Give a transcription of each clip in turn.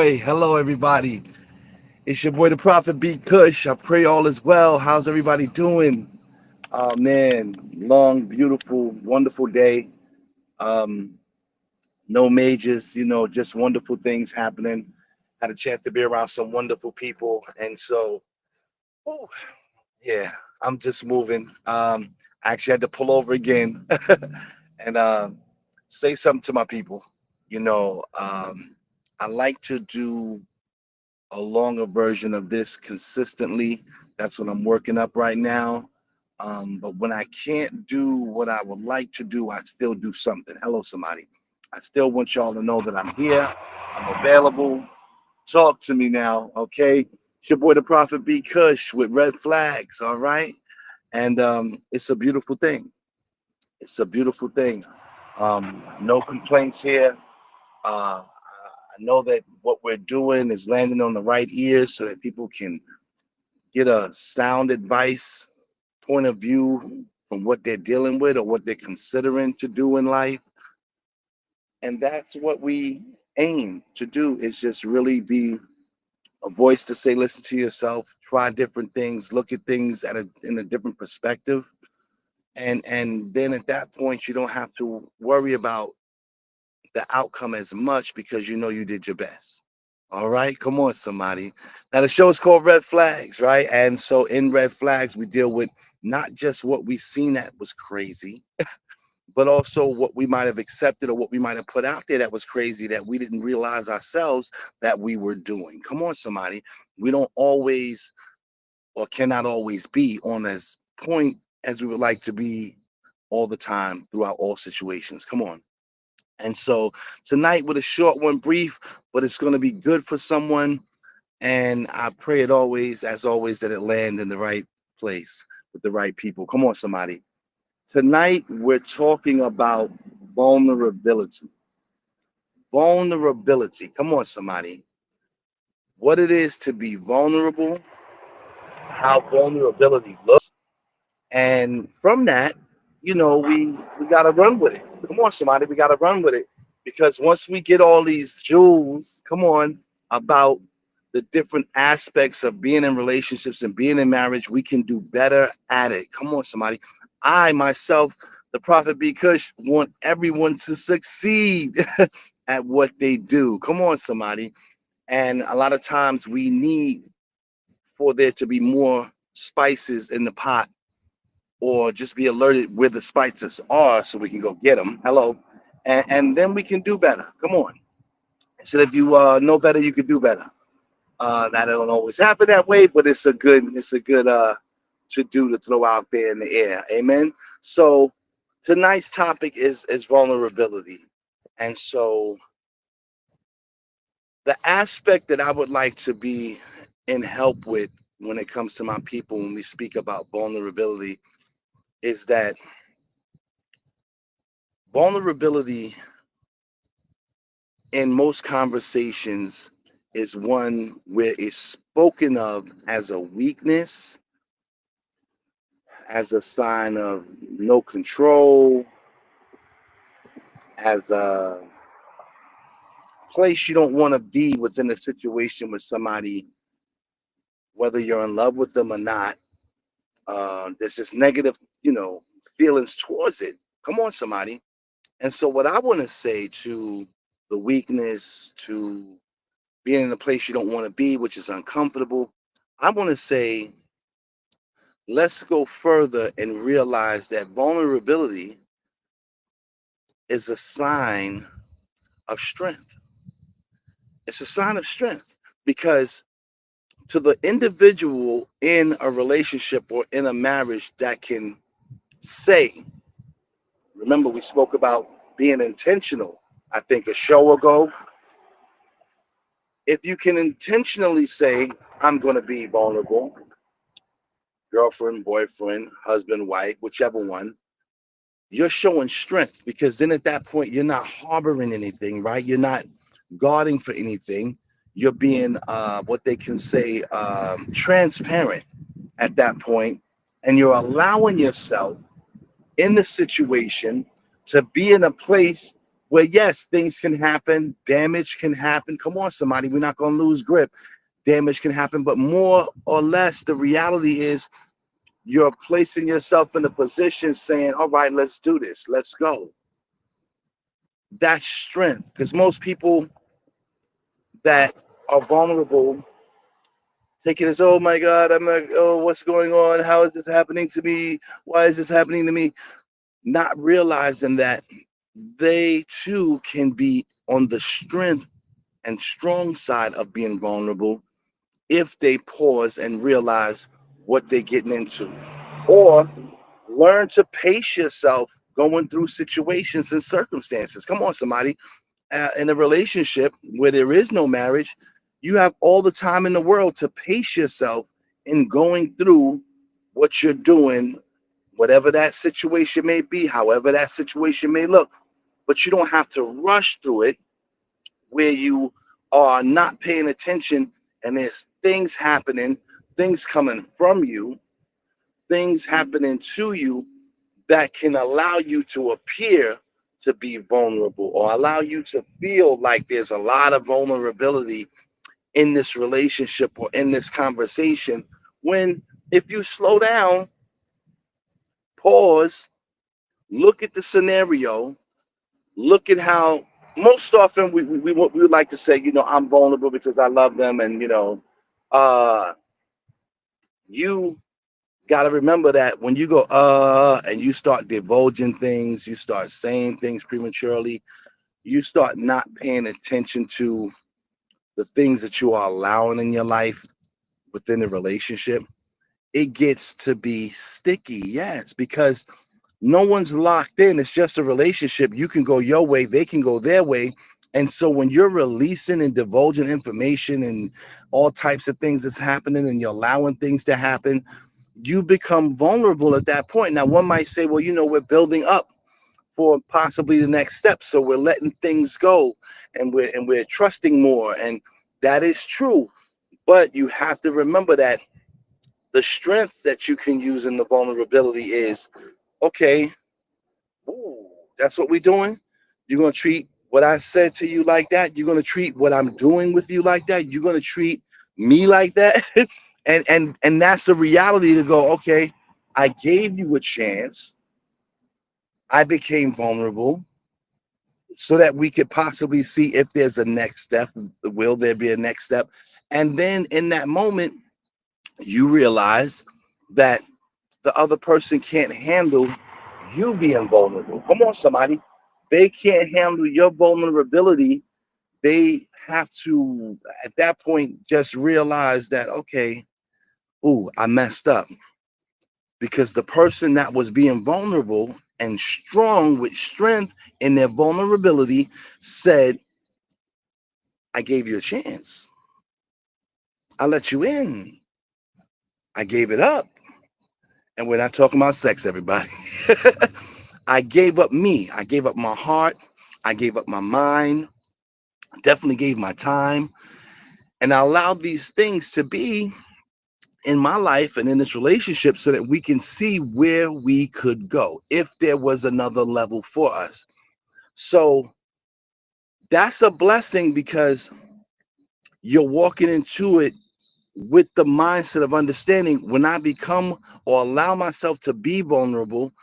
Hey, hello everybody. It's your boy the Prophet B Kush. I pray all is well. How's everybody doing? Oh man, long, beautiful, wonderful day. Um, no majors, just wonderful things happening. Had a chance to be around some wonderful people, and so, whew, yeah, I'm just moving. I actually had to pull over again and say something to my people. You know, um, I like to do a longer version of this consistently. That's what I'm working up right now. But when I can't do what I would like to do, I still do something. Hello, somebody. I still want y'all to know that I'm here. I'm available. Talk to me now, okay? It's your boy, the Prophet B Kush with red flags, all right? And it's a beautiful thing. It's a beautiful thing. No complaints here. I know that what we're doing is landing on the right ears so that people can get a sound advice point of view from what they're dealing with or what they're considering to do in life. And that's what we aim to do, is just really be a voice to say, listen to yourself, try different things, look at things in a different perspective. And then at that point, you don't have to worry about the outcome as much because you know you did your best. All right, come on, somebody. Now the show is called Red Flags, right? And so in Red Flags, we deal with not just what we seen that was crazy, but also what we might have accepted or what we might have put out there that was crazy that we didn't realize ourselves that we were doing. Come on, somebody. We don't always or cannot always be on as point as we would like to be all the time throughout all situations. Come on. And so tonight with a short one, brief, but it's going to be good for someone. And I pray it always, as always, that it land in the right place with the right people. Come on, somebody. Tonight we're talking about vulnerability. Vulnerability. Come on, somebody. What it is to be vulnerable, how vulnerability looks. And from that, we gotta run with it. Come on, somebody, we gotta run with it. Because once we get all these jewels, come on, about the different aspects of being in relationships and being in marriage, we can do better at it. Come on, somebody. I myself, the Prophet B Kush, want everyone to succeed at what they do. Come on, somebody. And a lot of times we need for there to be more spices in the pot, or just be alerted where the spices are so we can go get them. Hello. And then we can do better. Come on. So if you know better, you can do better. That don't always happen that way, but it's a good to do to throw out there in the air. Amen. So tonight's topic is vulnerability. And so the aspect that I would like to be in help with when it comes to my people when we speak about vulnerability is that vulnerability in most conversations is one where it's spoken of as a weakness, as a sign of no control, as a place you don't want to be within a situation with somebody, whether you're in love with them or not. There's this negative, feelings towards it. Come on, somebody. And so, what I want to say to the weakness, to being in a place you don't want to be, which is uncomfortable, I want to say, let's go further and realize that vulnerability is a sign of strength. It's a sign of strength because to the individual in a relationship or in a marriage that can say, remember, we spoke about being intentional, I think a show ago. If you can intentionally say, I'm going to be vulnerable, girlfriend, boyfriend, husband, wife, whichever one, you're showing strength because then at that point, you're not harboring anything, right? You're not guarding for anything. You're being what they can say transparent at that point, and you're allowing yourself in the situation to be in a place where yes, things can happen, damage can happen. Come on, somebody, we're not going to lose grip. Damage can happen, but more or less, the reality is you're placing yourself in a position saying, all right, let's do this, let's go. That's strength, because most people that are vulnerable take it as, oh my God, I'm like, oh, what's going on? How is this happening to me? Why is this happening to me? Not realizing that they too can be on the strength and strong side of being vulnerable if they pause and realize what they're getting into. Or learn to pace yourself going through situations and circumstances. Come on, somebody. In a relationship where there is no marriage, you have all the time in the world to pace yourself in going through what you're doing, whatever that situation may be, however that situation may look. But you don't have to rush through it where you are not paying attention and there's things happening, things coming from you, things happening to you that can allow you to appear to be vulnerable or allow you to feel like there's a lot of vulnerability in this relationship or in this conversation. When if you slow down, pause, look at the scenario, look at how most often we would like to say, I'm vulnerable because I love them. And, you got to remember that when you go, and you start divulging things, you start saying things prematurely, you start not paying attention to the things that you are allowing in your life within the relationship, it gets to be sticky. Yes, because no one's locked in. It's just a relationship. You can go your way, they can go their way. And so when you're releasing and divulging information and all types of things that's happening and you're allowing things to happen, you become vulnerable at that point. Now, one might say, well, we're building up for possibly the next step. So we're letting things go and we're trusting more. And that is true. But you have to remember that the strength that you can use in the vulnerability is, okay, ooh, that's what we're doing. You're gonna treat what I said to you like that. You're gonna treat what I'm doing with you like that. You're gonna treat me like that. and that's the reality to go, okay, I gave you a chance. I became vulnerable so that we could possibly see if there's a next step. Will there be a next step? And then in that moment, you realize that the other person can't handle you being vulnerable. Come on, somebody. They can't handle your vulnerability. They have to, at that point, just realize that, okay, ooh, I messed up. Because the person that was being vulnerable and strong with strength in their vulnerability said, I gave you a chance. I let you in. I gave it up. And we're not talking about sex, everybody. I gave up me. I gave up my heart. I gave up my mind. Definitely gave my time. And I allowed these things to be in my life and in this relationship so that we can see where we could go if there was another level for us. So that's a blessing because you're walking into it with the mindset of understanding when I become or allow myself to be vulnerable,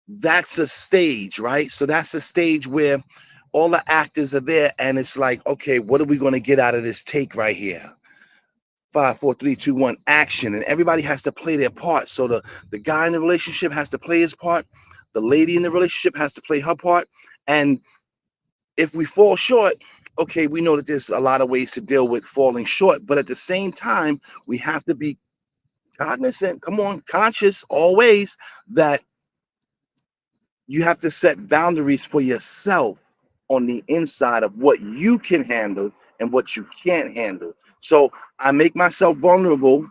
that's a stage, right? So that's a stage where all the actors are there and it's like, okay, what are we going to get out of this take right here? 5, 4, 3, 2, 1, action. And everybody has to play their part. So the guy in the relationship has to play his part. The lady in the relationship has to play her part. And if we fall short, okay, we know that there's a lot of ways to deal with falling short. But at the same time, we have to be cognizant, come on, conscious always that you have to set boundaries for yourself on the inside of what you can handle and what you can't handle. So I make myself vulnerable.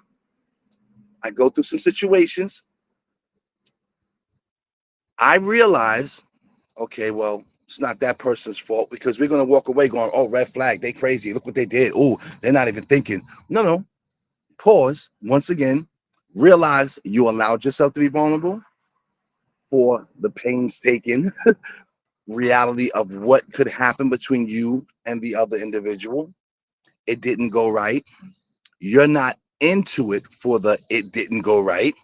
I go through some situations. I realize, okay, well, it's not that person's fault because we're going to walk away going, oh, red flag, they crazy. Look what they did. Oh, they're not even thinking. No. Pause. Once again, realize you allowed yourself to be vulnerable for the pains taken reality of what could happen between you and the other individual. It didn't go right. You're not into it for the it didn't go right.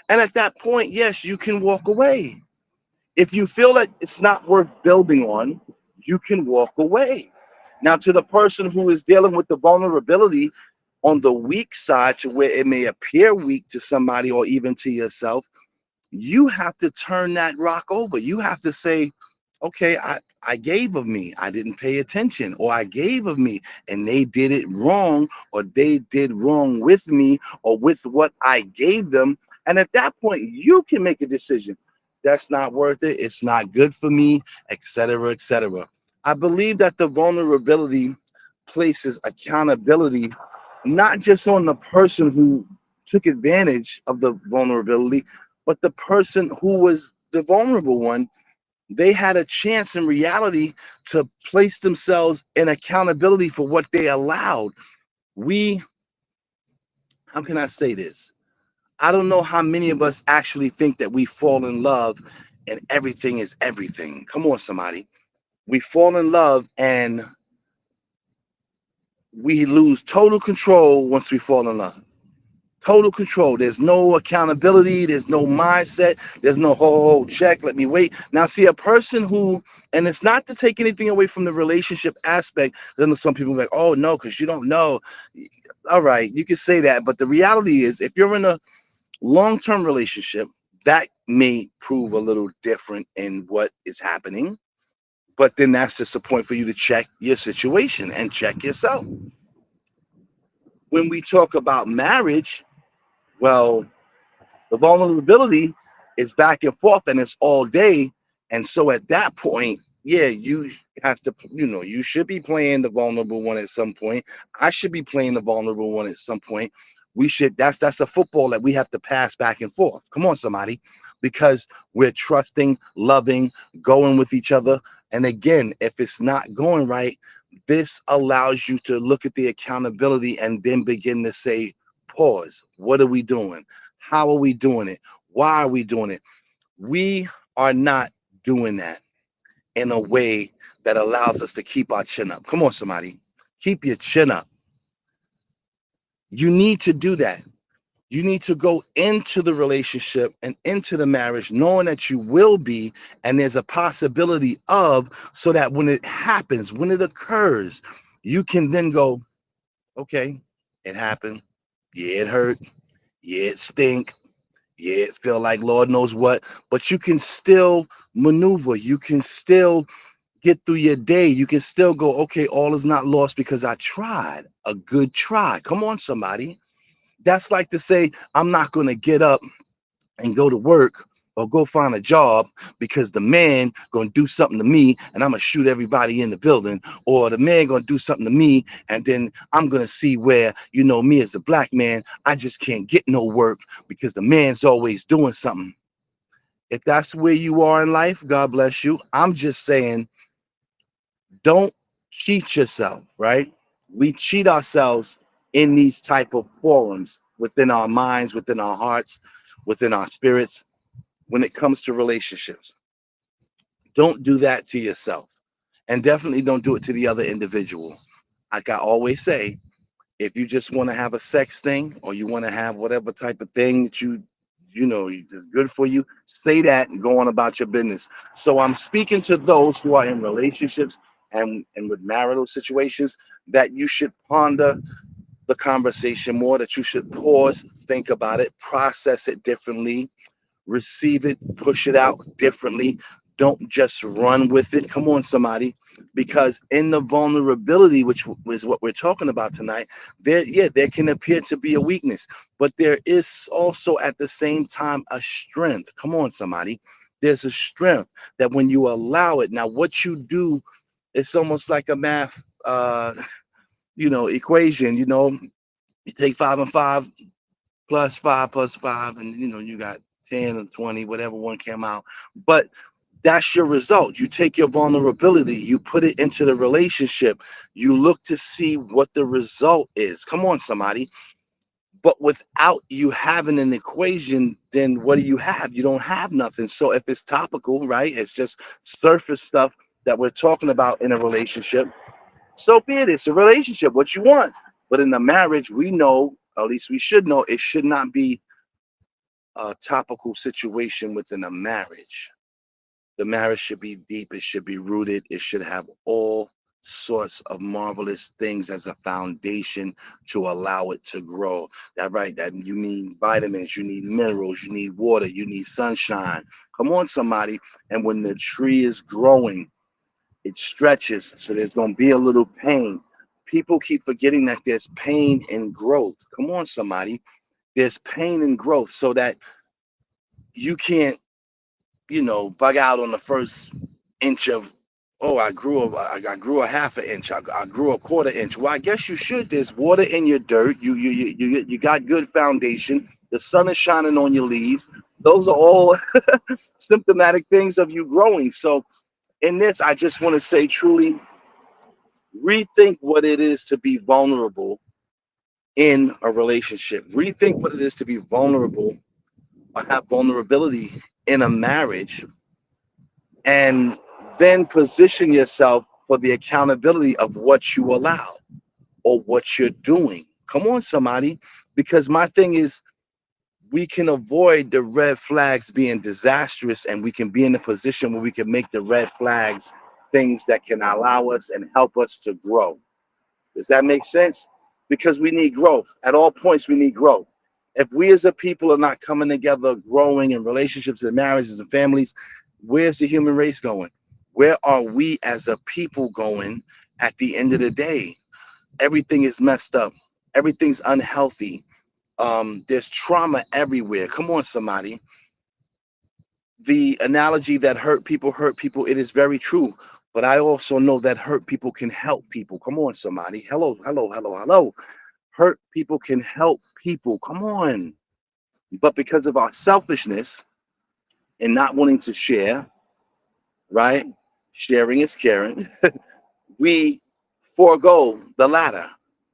And at that point, yes, you can walk away. If you feel that it's not worth building on, you can walk away. Now, to the person who is dealing with the vulnerability on the weak side, to where it may appear weak to somebody or even to yourself, you have to turn that rock over. You have to say, okay, I gave of me, I didn't pay attention, or I gave of me and they did it wrong, or they did wrong with me or with what I gave them. And at that point, you can make a decision. That's not worth it. It's not good for me, etc., etc. I believe that the vulnerability places accountability not just on the person who took advantage of the vulnerability, but the person who was the vulnerable one. They had a chance in reality to place themselves in accountability for what they allowed. We, how can I say this? I don't know how many of us actually think that we fall in love and everything is everything. Come on, somebody. We fall in love and we lose total control once we fall in love. Total control. There's no accountability. There's no mindset. There's no check. Let me wait. Now, see, a person who, and it's not to take anything away from the relationship aspect. Then some people are like, oh no, because you don't know. All right, you can say that, but the reality is, if you're in a long-term relationship, that may prove a little different in what is happening. But then that's just a point for you to check your situation and check yourself. When we talk about marriage, well, the vulnerability is back and forth and it's all day. And so at that point, yeah, you have to, you should be playing the vulnerable one at some point. I should be playing the vulnerable one at some point. We should, that's a football that we have to pass back and forth. Come on, somebody, because we're trusting, loving, going with each other. And again, if it's not going right, this allows you to look at the accountability and then begin to say, pause. What are we doing? How are we doing it? Why are we doing it? We are not doing that in a way that allows us to keep our chin up. Come on, somebody. Keep your chin up. You need to do that. You need to go into the relationship and into the marriage knowing that you will be, and there's a possibility of, so that when it happens, when it occurs, you can then go, okay, it happened. Yeah, it hurt. Yeah, it stink. Yeah, it feel like Lord knows what, but you can still maneuver. You can still get through your day. You can still go, okay, all is not lost because I tried a good try. Come on, somebody. That's like to say, I'm not going to get up and go to work or go find a job because the man gonna do something to me and I'm gonna shoot everybody in the building, or the man gonna do something to me and then I'm gonna see where, me as a black man, I just can't get no work because the man's always doing something. If that's where you are in life, God bless you. I'm just saying, don't cheat yourself, right? We cheat ourselves in these type of forums, within our minds, within our hearts, within our spirits, when it comes to relationships. Don't do that to yourself. And definitely don't do it to the other individual. Like I always say, if you just want to have a sex thing, or you want to have whatever type of thing that is good for you, say that and go on about your business. So I'm speaking to those who are in relationships and with marital situations, that you should ponder the conversation more, that you should pause, think about it, process it differently, receive it, push it out differently. Don't just run with it. Come on, somebody. Because in the vulnerability, which is what we're talking about tonight, there can appear to be a weakness, but there is also at the same time a strength. Come on, somebody. There's a strength that when you allow it. Now, what you do, it's almost like a math equation. You take 5 and 5 plus 5 plus 5, and you got 10 or 20, whatever one came out. But that's your result. You take your vulnerability, you put it into the relationship, you look to see what the result is. Come on, somebody. But without you having an equation, then what do you have? You don't have nothing. So if it's topical, right? It's just surface stuff that we're talking about in a relationship. So be it. It's a relationship, what you want. But in the marriage, we know, at least we should know, it should not be a topical situation within a marriage. The marriage should be deep, it should be rooted, it should have all sorts of marvelous things as a foundation to allow it to grow. That right, that you need vitamins, you need minerals, you need water, you need sunshine. Come on, somebody. And when the tree is growing, it stretches, so there's going to be a little pain. People keep forgetting that there's pain in growth. Come on, somebody. There's pain in growth, so that you can't, bug out on the first inch of, oh, I grew a half an inch, I grew a quarter inch. Well, I guess you should. There's water in your dirt. You got good foundation. The sun is shining on your leaves. Those are all symptomatic things of you growing. So in this, I just want to say, truly rethink what it is to be vulnerable in a relationship. Rethink what it is to be vulnerable or have vulnerability in a marriage, and then position yourself for the accountability of what you allow or what you're doing. Come on, somebody. Because my thing is, we can avoid the red flags being disastrous, and we can be in a position where we can make the red flags things that can allow us and help us to grow. Does that make sense? Because we need growth. At all points, we need growth. If we as a people are not coming together, growing in relationships and marriages and families, where's the human race going? Where are we as a people going at the end of the day? Everything is messed up. Everything's unhealthy. There's trauma everywhere. Come on, somebody. The analogy that hurt people, it is very true. But I also know that hurt people can help people. Come on, somebody. Hello, hello, hello, hello. Hurt people can help people. Come on. But because of our selfishness and not wanting to share, right? Sharing is caring. We forego the latter,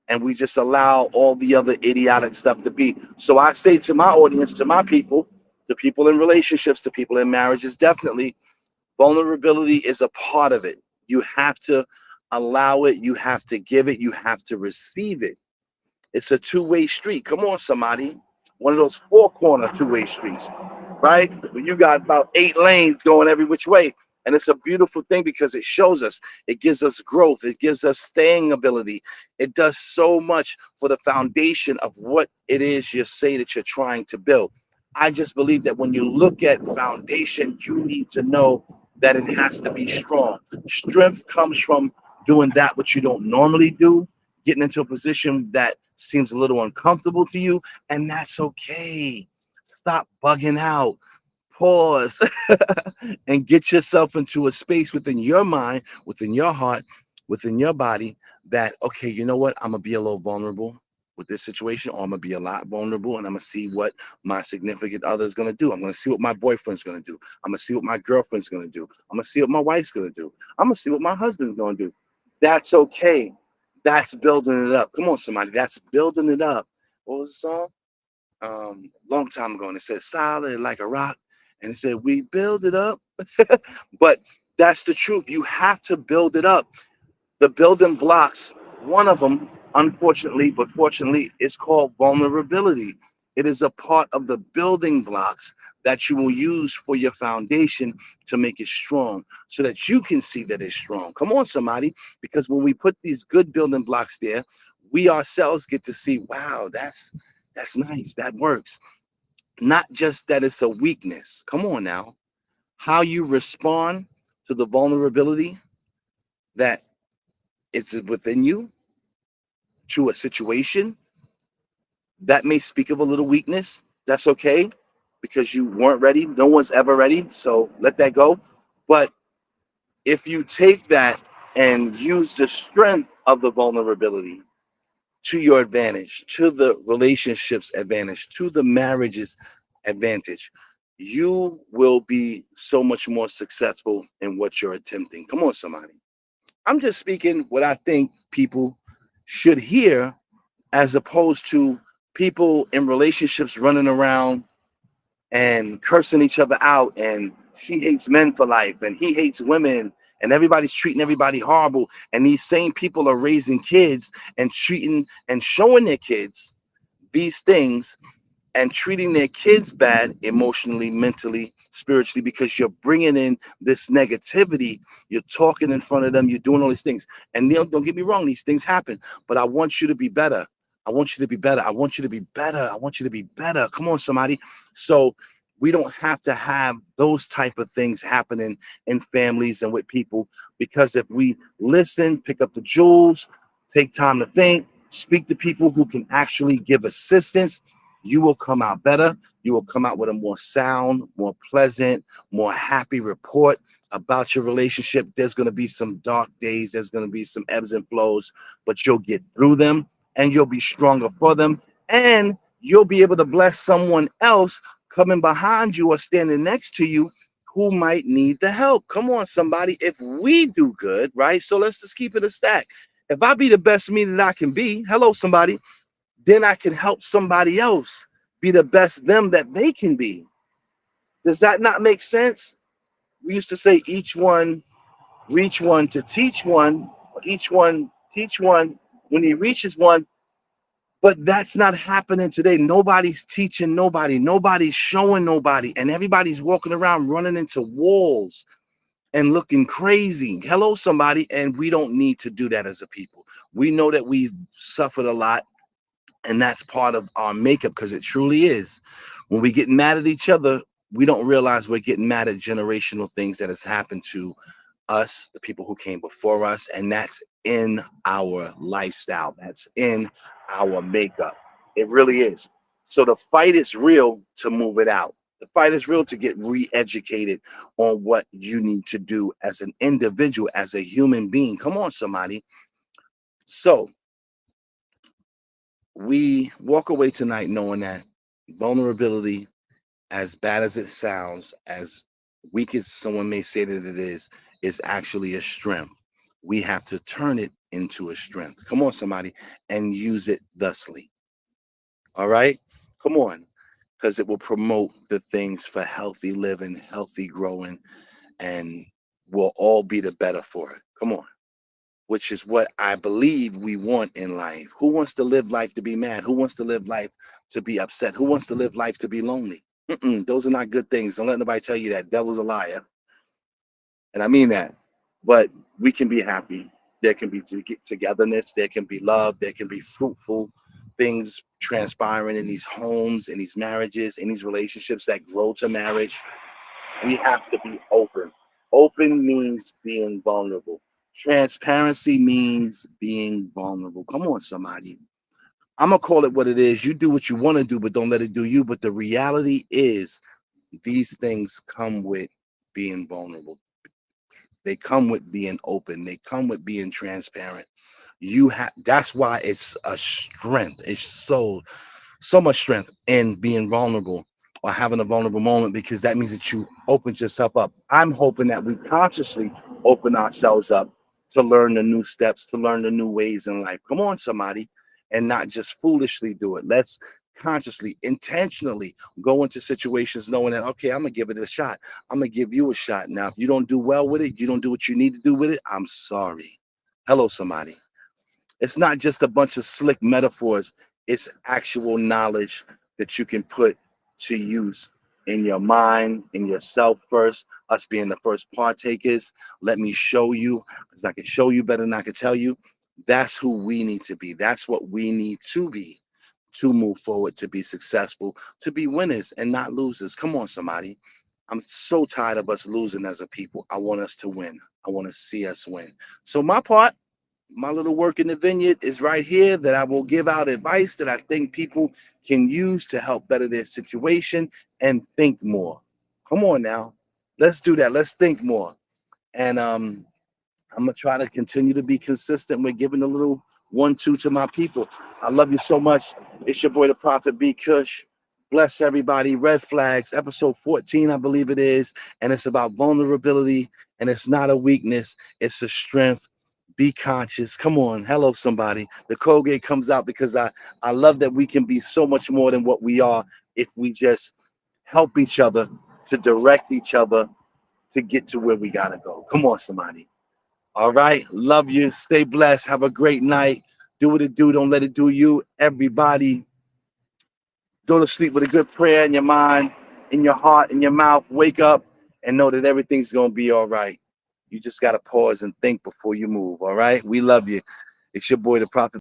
and we just allow all the other idiotic stuff to be. So I say to my audience, to my people, to people in relationships, to people in marriages, definitely vulnerability is a part of it. You have to allow it, you have to give it, you have to receive it. It's a two-way street. Come on, somebody. One of those four-corner two-way streets, right? When you got about 8 lanes going every which way. And it's a beautiful thing because it shows us, it gives us growth, it gives us staying ability. It does so much for the foundation of what it is you say that you're trying to build. I just believe that when you look at foundation, you need to know that it has to be strong. Strength comes from doing that which you don't normally do, getting into a position that seems a little uncomfortable to you, and that's okay. Stop bugging out. Pause and get yourself into a space within your mind, within your heart, within your body that, okay, you know what? I'm going to be a little vulnerable with this situation, or I'm going to be a lot vulnerable, and I'm going to see what my significant other is going to do. I'm going to see what my boyfriend's going to do. I'm going to see what my girlfriend's going to do. I'm going to see what my wife's going to do. I'm going to see what my husband's going to do. That's okay. That's building it up. Come on, somebody. That's building it up. What was the song? Long time ago, and it said solid like a rock, and it said we build it up. But that's the truth. You have to build it up. The building blocks, one of them, unfortunately, but fortunately, is called vulnerability. It is a part of the building blocks that you will use for your foundation to make it strong, so that you can see that it's strong. Come on, somebody. Because when we put these good building blocks there, we ourselves get to see, wow, that's nice. That works. Not just that it's a weakness. Come on now. How you respond to the vulnerability that is within you to a situation that may speak of a little weakness. That's okay, because you weren't ready. No one's ever ready. So let that go. But if you take that and use the strength of the vulnerability to your advantage, to the relationship's advantage, to the marriage's advantage, you will be so much more successful in what you're attempting. Come on, somebody. I'm just speaking what I think people should hear, as opposed to People in relationships running around and cursing each other out, and she hates men for life and he hates women, and everybody's treating everybody horrible, and these same people are raising kids and treating and showing their kids these things and treating their kids bad emotionally, mentally, spiritually, because you're bringing in this negativity. You're talking in front of them. You're doing all these things. And don't get me wrong, these things happen, but I want you to be better. I want you to be better. I want you to be better. I want you to be better. Come on, somebody. So we don't have to have those type of things happening in families and with people, because if we listen, pick up the jewels, take time to think, speak to people who can actually give assistance, you will come out better. You will come out with a more sound, more pleasant, more happy report about your relationship. There's going to be some dark days, there's going to be some ebbs and flows, but you'll get through them and you'll be stronger for them. And you'll be able to bless someone else coming behind you or standing next to you who might need the help. Come on, somebody. If we do good, right? So let's just keep it a stack. If I be the best me that I can be, hello, somebody, then I can help somebody else be the best them that they can be. Does that not make sense? We used to say each one reach one to teach one, each one teach one when he reaches one, but that's not happening today. Nobody's teaching nobody, nobody's showing nobody, and everybody's walking around running into walls and looking crazy. Hello, somebody, and we don't need to do that as a people. We know that we've suffered a lot, and that's part of our makeup, because it truly is. When we get mad at each other, we don't realize we're getting mad at generational things that has happened to us, the people who came before us, and that's in our lifestyle. That's in our makeup. It really is. So the fight is real to move it out. The fight is real to get re-educated on what you need to do as an individual, as a human being. Come on, somebody. So we walk away tonight knowing that vulnerability, as bad as it sounds, as weak as someone may say that it is actually a strength. We have to turn it into a strength. Come on, somebody, and use it thusly. All right? Come on, because it will promote the things for healthy living, healthy growing, and we'll all be the better for it. Come on. Which is what I believe we want in life. Who wants to live life to be mad? Who wants to live life to be upset? Who wants to live life to be lonely? Those are not good things. Don't let nobody tell you that. Devil's a liar. And I mean that. But we can be happy. There can be togetherness. There can be love. There can be fruitful things transpiring in these homes, in these marriages, in these relationships that grow to marriage. We have to be open. Open means being vulnerable. Transparency means being vulnerable. Come on, somebody. I'm going to call it what it is. You do what you want to do, but don't let it do you. But the reality is, these things come with being vulnerable. They come with being open. They come with being transparent. That's why it's a strength. It's so much strength in being vulnerable or having a vulnerable moment, because that means that you opened yourself up. I'm hoping that we consciously open ourselves up to learn the new steps, to learn the new ways in life. Come on, somebody, and not just foolishly do it. Let's consciously, intentionally go into situations knowing that, okay, I'm going to give it a shot. I'm going to give you a shot. Now, if you don't do well with it, you don't do what you need to do with it, I'm sorry. Hello, somebody. It's not just a bunch of slick metaphors. It's actual knowledge that you can put to use in your mind, in yourself first, us being the first partakers. Let me show you, because I can show you better than I can tell you. That's who we need to be. That's what we need to be to move forward, to be successful, to be winners and not losers. Come on, somebody. I'm so tired of us losing as a people. I want us to win. I want to see us win. So my part, my little work in the vineyard is right here, that I will give out advice that I think people can use to help better their situation and think more. Come on now. Let's do that. Let's think more. And I'm gonna try to continue to be consistent with giving a little 1-2 to my people. I love you so much. It's your boy, the Prophet B. Khush. Bless everybody. Red Flags, episode 14, I believe it is. And it's about vulnerability. And it's not a weakness, it's a strength. Be conscious. Come on. Hello, somebody. The Colgate comes out because I love that we can be so much more than what we are if we just help each other to direct each other to get to where we gotta go. Come on, somebody. All right. Love you. Stay blessed. Have a great night. Do what it do. Don't let it do you. Everybody, go to sleep with a good prayer in your mind, in your heart, in your mouth. Wake up and know that everything's gonna be all right. You just gotta pause and think before you move. All right. We love you. It's your boy, the Prophet.